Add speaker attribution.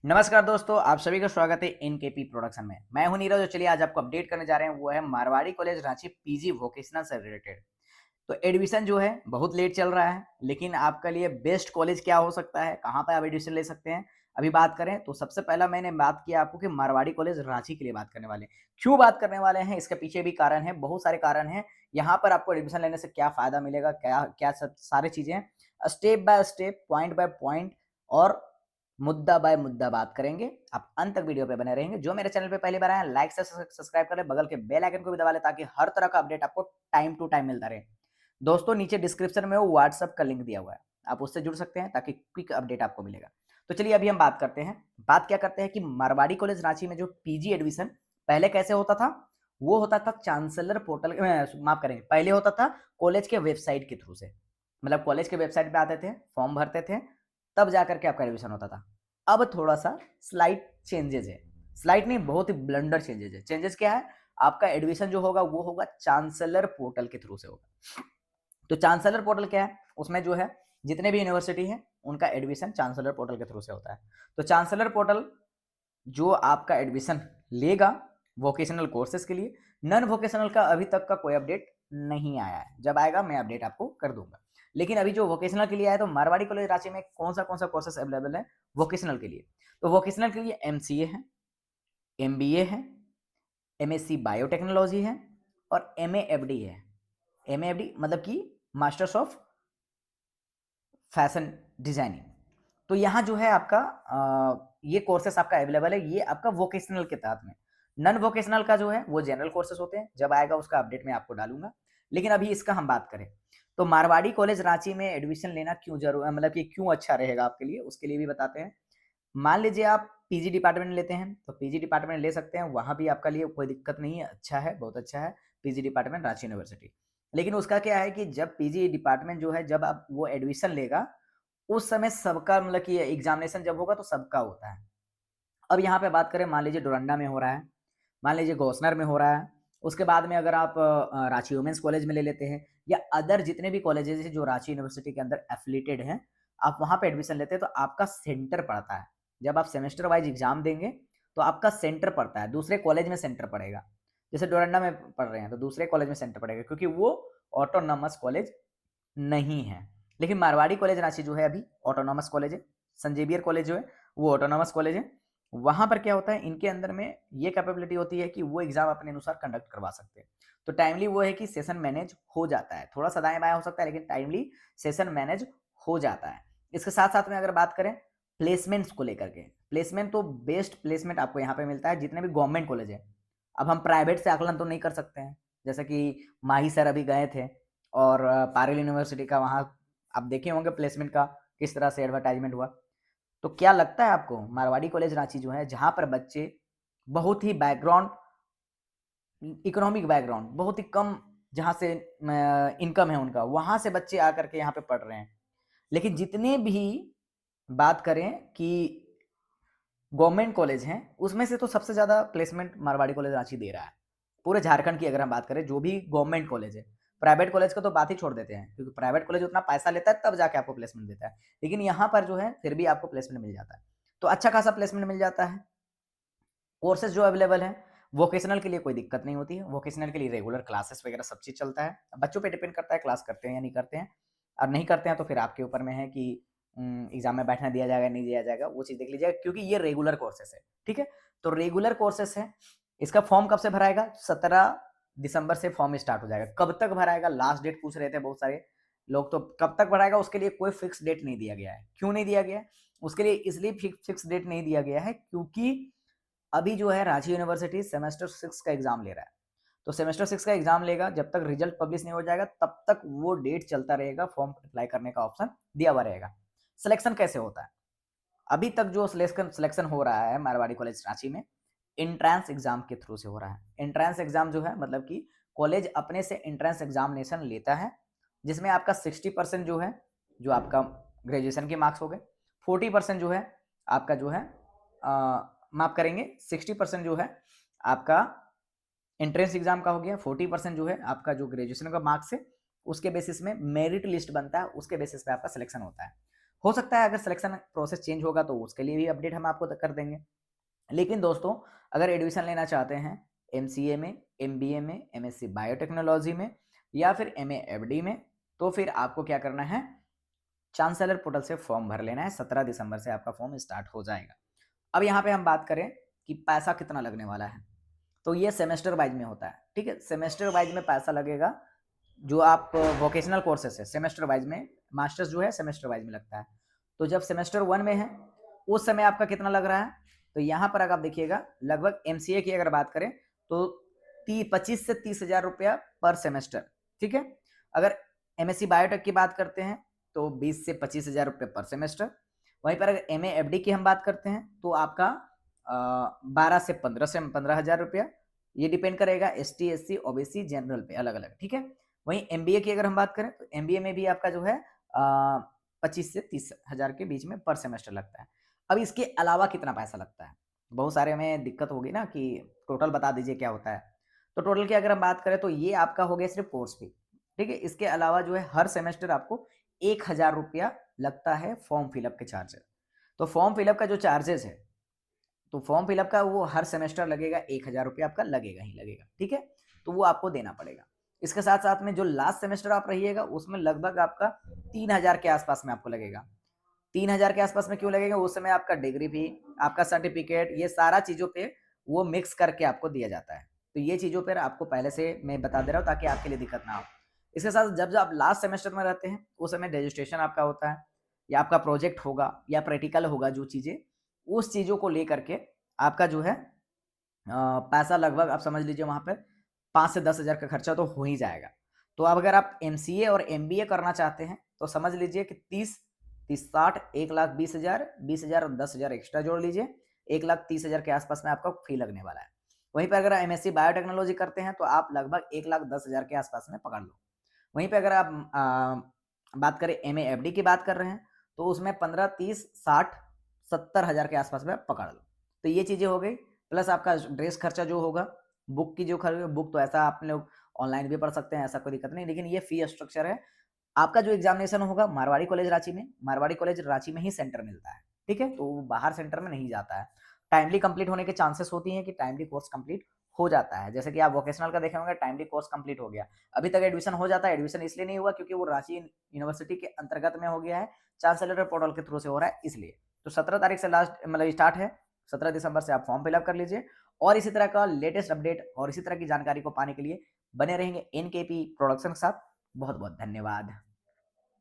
Speaker 1: नमस्कार दोस्तों, आप सभी का स्वागत है इनकेपी प्रोडक्शन में। मैं हूं नीरज और चलिए आज आपको अपडेट करने जा रहे हैं। वो है Marwari college Ranchi PG vocational से रिलेटेड। तो एडमिशन जो है बहुत लेट चल रहा है, लेकिन आपके लिए बेस्ट कॉलेज क्या हो सकता है, कहाँ पे आप एडमिशन ले सकते हैं, अभी बात करें तो सबसे पहला मैंने बात किया आपको कि मारवाड़ी कॉलेज रांची के लिए बात करने वाले हैं। क्यों बात करने वाले हैं, इसके पीछे भी कारण है, बहुत सारे कारण हैं। यहाँ पर आपको एडमिशन लेने से क्या फायदा मिलेगा, क्या क्या सब सारी चीजें step by step, point by point और मुद्दा बाय मुद्दा बात करेंगे। आप अंत तक वीडियो पे बने रहेंगे। जो मेरे चैनल पे पहली बार आए हैं, लाइक से सब्सक्राइब कर ले, बगल के बेल आइकन को भी दबा ले ताकि हर तरह का अपडेट आपको टाइम टू टाइम मिलता रहे। दोस्तों नीचे डिस्क्रिप्शन में वो व्हाट्सएप का लिंक दिया हुआ है, आप उससे जुड़ सकते हैं ताकि क्विक अपडेट आपको मिलेगा। तो चलिए अभी हम बात करते हैं। बात क्या करते हैं कि मारवाड़ी कॉलेज रांची में जो पीजी एडमिशन पहले कैसे होता था, वो होता था चांसलर पोर्टल, माफ करेंगे, पहले होता था कॉलेज के वेबसाइट के थ्रू से। मतलब कॉलेज के वेबसाइट पे आते थे, फॉर्म भरते थे, तब जाकर के आपका एडमिशन होता था। अब थोड़ा सा स्लाइट चेंजेस है, स्लाइट नहीं, बहुत ही ब्लंडर चेंजेस है। चेंजेस क्या है, आपका एडमिशन जो होगा वो होगा चांसलर पोर्टल के थ्रू से होगा। तो चांसलर पोर्टल क्या है, उसमें जो है जितने भी यूनिवर्सिटी है उनका एडमिशन चांसलर पोर्टल के थ्रू से होता है। तो चांसलर पोर्टल जो आपका एडमिशन लेगा वोकेशनल कोर्सेज के लिए, नॉन वोकेशनल का अभी तक का कोई अपडेट नहीं आया है। जब आएगा मैं अपडेट आपको कर दूंगा। लेकिन अभी जो वोकेशनल के लिए आया, तो मारवाड़ी कॉलेज रांची में कौन सा कोर्सेज अवेलेबल है वोकेशनल के लिए। तो वोकेशनल के लिए एमसीए है, एमबीए है, एमएससी बायोटेक्नोलॉजी है और एमएएफडी है। एमएएफडी मतलब कि मास्टर्स ऑफ फैशन डिजाइनिंग। तो यहाँ जो है आपका ये कोर्सेस आपका अवेलेबल है, ये आपका वोकेशनल के तहत में। नॉन वोकेशनल का जो है वो जनरल कोर्सेस होते हैं, जब आएगा उसका अपडेट मैं आपको डालूंगा। लेकिन अभी इसका हम बात करें तो मारवाड़ी कॉलेज रांची में एडमिशन लेना क्यों जरूर, मतलब कि क्यों अच्छा रहेगा आपके लिए, उसके लिए भी बताते हैं। मान लीजिए आप पीजी डिपार्टमेंट लेते हैं तो पीजी डिपार्टमेंट ले सकते हैं, वहां भी आपका लिए कोई दिक्कत नहीं है, अच्छा है, बहुत अच्छा है पीजी डिपार्टमेंट रांची यूनिवर्सिटी। लेकिन उसका क्या है कि जब पीजी डिपार्टमेंट जो है, जब आप वो एडमिशन लेगा उस समय सबका, मतलब कि एग्जामिनेशन जब होगा तो सबका होता है। अब यहाँ पे बात करें, मान लीजिए डोरंडा में हो रहा है, मान लीजिए गौसनर में हो रहा है, उसके बाद में अगर आप रांची वुमेन्स कॉलेज में ले लेते हैं या अदर जितने भी कॉलेजेस हैं जो रांची यूनिवर्सिटी के अंदर एफिलिएटेड हैं, आप वहाँ पे एडमिशन लेते हैं तो आपका सेंटर पड़ता है। जब आप सेमेस्टर वाइज एग्जाम देंगे तो आपका सेंटर पड़ता है, दूसरे कॉलेज में सेंटर पड़ेगा। जैसे डोरंडा में पढ़ रहे हैं तो दूसरे कॉलेज में सेंटर पड़ेगा, क्योंकि वो ऑटोनॉमस कॉलेज नहीं है। लेकिन मारवाड़ी कॉलेज रांची जो है अभी ऑटोनॉमस कॉलेज है। सेंट जेवियर कॉलेज जो है वो ऑटोनॉमस कॉलेज है। वहां पर क्या होता है, इनके अंदर में ये कैपेबिलिटी होती है कि वो एग्जाम अपने अनुसार कंडक्ट करवा सकते हैं। तो टाइमली वो है कि सेशन मैनेज हो जाता है, थोड़ा सा दाएं बाएं हो सकता है लेकिन टाइमली सेशन मैनेज हो जाता है। इसके साथ साथ में अगर बात करें प्लेसमेंट्स को लेकर के, प्लेसमेंट तो बेस्ट प्लेसमेंट आपको यहाँ पे मिलता है जितने भी गवर्नमेंट कॉलेज है। अब हम प्राइवेट से आकलन तो नहीं कर सकते हैं, जैसे कि माही सर अभी गए थे और पारुल यूनिवर्सिटी का वहाँ आप देखे होंगे प्लेसमेंट का किस तरह से एडवर्टाइजमेंट हुआ। तो क्या लगता है आपको, मारवाड़ी कॉलेज रांची जो है, जहां पर बच्चे बहुत ही बैकग्राउंड, इकोनॉमिक बैकग्राउंड बहुत ही कम, जहां से इनकम है उनका, वहां से बच्चे आकर के यहाँ पे पढ़ रहे हैं। लेकिन जितने भी बात करें कि गवर्नमेंट कॉलेज हैं, उसमें से तो सबसे ज्यादा प्लेसमेंट मारवाड़ी कॉलेज रांची दे रहा है। पूरे झारखंड की अगर हम बात करें, जो भी गवर्नमेंट कॉलेज है, प्राइवेट कॉलेज का तो बात ही छोड़ देते हैं, क्योंकि प्राइवेट कॉलेज उतना पैसा लेता है तब जाके आपको प्लेसमेंट देता है। लेकिन यहाँ पर जो है फिर भी आपको प्लेसमेंट मिल जाता है, तो अच्छा खासा प्लेसमेंट मिल जाता है। कोर्सेज जो अवेलेबल है, वोकेशनल के लिए कोई दिक्कत नहीं होती है। वोकेशनल के लिए रेगुलर क्लासेस वगैरह सब चीज चलता है। बच्चों पे डिपेंड करता है क्लास करते हैं या नहीं करते हैं। और नहीं करते हैं तो फिर आपके ऊपर में है कि एग्जाम में बैठना दिया जाएगा नहीं दिया जाएगा, वो चीज देख लीजिएगा, क्योंकि ये रेगुलर कोर्सेस है। ठीक है, तो रेगुलर कोर्सेस है। इसका फॉर्म कब से भराएगा, 17 दिसंबर से फॉर्म स्टार्ट हो जाएगा। कब तक भराएगा, लास्ट डेट पूछ रहे थे बहुत सारे लोग, तो कब तक भराएगा उसके लिए कोई फिक्स डेट नहीं दिया गया है। क्यों नहीं दिया गया है, उसके लिए इसलिए फिक्स डेट नहीं दिया गया है क्योंकि अभी जो है रांची यूनिवर्सिटी सेमेस्टर 6 का एग्जाम ले रहा है। तो सेमेस्टर 6 का एग्जाम लेगा, जब तक रिजल्ट पब्लिश नहीं हो जाएगा तब तक वो डेट चलता रहेगा, फॉर्म अप्लाई करने का ऑप्शन दिया हुआ रहेगा। सिलेक्शन कैसे होता है, अभी तक जो सिलेक्शन हो रहा है मारवाड़ी कॉलेज रांची में, एंट्रेंस एग्जाम के थ्रू से हो रहा है। एंट्रेंस एग्जाम जो है, मतलब कि कॉलेज अपने से एंट्रेंस एग्जामिनेशन लेता है, जिसमें आपका 60% जो है, जो आपका ग्रेजुएशन के मार्क्स हो गए, 40% जो है आपका जो है माफ करेंगे, 60% जो है आपका एंट्रेंस एग्जाम का हो गया, 40% जो है आपका जो ग्रेजुएशन का मार्क्स है उसके बेसिस में मेरिट लिस्ट बनता है, उसके बेसिस पे आपका सिलेक्शन होता है। हो सकता है अगर सिलेक्शन प्रोसेस चेंज होगा तो उसके लिए भी अपडेट हम आपको कर देंगे। लेकिन दोस्तों अगर एडमिशन लेना चाहते हैं एमसीए में, एमबीए में, एमएससी बायोटेक्नोलॉजी में या फिर एमए एफडी में, तो फिर आपको क्या करना है, चांसलर पोर्टल से फॉर्म भर लेना है। 17 दिसंबर से आपका फॉर्म स्टार्ट हो जाएगा। अब यहाँ पे हम बात करें कि पैसा कितना लगने वाला है, तो ये सेमेस्टर वाइज में होता है, ठीक है। सेमेस्टर वाइज में पैसा लगेगा। जो आप वोकेशनल कोर्सेस है सेमेस्टर वाइज में, मास्टर्स जो है सेमेस्टर वाइज में लगता है। तो जब सेमेस्टर 1 में है उस समय आपका कितना लग रहा है, तो यहाँ पर अगर आप देखिएगा लगभग एमसीए की अगर बात करें तो 25 से 30,000 रुपया पर सेमेस्टर, ठीक है। अगर एमएससी बायोटेक की बात करते हैं तो 20 से 25,000 रुपये पर सेमेस्टर। वहीं पर अगर एमए एफडी की हम बात करते हैं तो आपका 12 से 15,000 रुपया। ये डिपेंड करेगा एसटी, एससी, ओबीसी, जनरल पे अलग अलग, ठीक है। वहीं एमबीए की अगर हम बात करें तो एमबीए में भी आपका जो है 25 से 30,000 के बीच में पर सेमेस्टर लगता है। अब इसके अलावा कितना पैसा लगता है, बहुत सारे में दिक्कत होगी ना कि टोटल बता दीजिए क्या होता है। तो टोटल की अगर हम बात करें तो ये आपका हो गया सिर्फ कोर्स फी, ठीक है। इसके अलावा जो है हर सेमेस्टर आपको 1,000 रुपया लगता है फॉर्म फिलअप के चार्जेस। तो फॉर्म फिलअप का जो चार्जेस है, तो फॉर्म फिलअप का वो हर सेमेस्टर लगेगा, 1,000 रुपया आपका लगेगा ही लगेगा, ठीक है। तो वो आपको देना पड़ेगा। इसके साथ साथ में जो लास्ट सेमेस्टर आप रहिएगा उसमें लगभग आपका 3,000 के आसपास में आपको लगेगा। 3,000 के आसपास में क्यों लगेगा, उस समय आपका डिग्री भी, आपका सर्टिफिकेट, ये सारा चीज़ों पे वो मिक्स करके आपको दिया जाता है। तो ये चीज़ों पर आपको पहले से मैं बता दे रहा हूँ ताकि आपके लिए दिक्कत ना हो। इसके साथ जब जब आप लास्ट सेमेस्टर में रहते हैं उस समय रजिस्ट्रेशन आपका होता है, या आपका प्रोजेक्ट होगा या प्रैक्टिकल होगा, जो चीज़ें उस चीज़ों को लेकर के आपका जो है पैसा लगभग आप समझ लीजिए वहाँ पे 5 से 10,000 का खर्चा तो हो ही जाएगा। तो अब अगर आप एमसीए और एमबीए करना चाहते हैं तो समझ लीजिए कि 30, 30, 60, 1,20,000, 20,000 और 10,000 एक्स्ट्रा जोड़ लीजिए, 1,30,000 के आसपास में आपका फी लगने वाला है। वहीं पे अगर एमएससी बायोटेक्नोलॉजी करते हैं तो आप लगभग 1,10,000 के आसपास में पकड़ लो। वहीं पे अगर आप बात करें एमए एफडी की बात कर रहे हैं तो उसमें 15, 30, 60, 70,000 के आसपास में पकड़ लो। तो ये चीज़ें हो गई, प्लस आपका ड्रेस खर्चा जो होगा, बुक की जो खर्च, बुक तो ऐसा आप लोग ऑनलाइन भी पढ़ सकते हैं, ऐसा कोई दिक्कत नहीं। लेकिन ये फी स्ट्रक्चर है। आपका जो एग्जामिनेशन होगा मारवाड़ी कॉलेज रांची में, मारवाड़ी कॉलेज रांची में ही सेंटर मिलता है, ठीक है। तो बाहर सेंटर में नहीं जाता है। टाइमली कंप्लीट होने के चांसेस होती हैं कि टाइमली कोर्स कंप्लीट हो जाता है। जैसे कि आप वोकेशनल का देखे होंगे, टाइमली कोर्स कंप्लीट हो गया, अभी तक एडमिशन हो जाता है। एडमिशन इसलिए नहीं हुआ क्योंकि वो रांची यूनिवर्सिटी के अंतर्गत में हो गया है, चांसलर पोर्टल के थ्रू से हो रहा है इसलिए। तो 17 तारीख से लास्ट मतलब स्टार्ट है, 17 दिसंबर से आप फॉर्म फिलअप कर लीजिए। और इसी तरह का लेटेस्ट अपडेट और इसी तरह की जानकारी को पाने के लिए बने रहेंगे एनकेपी प्रोडक्शन के साथ। बहुत बहुत धन्यवाद।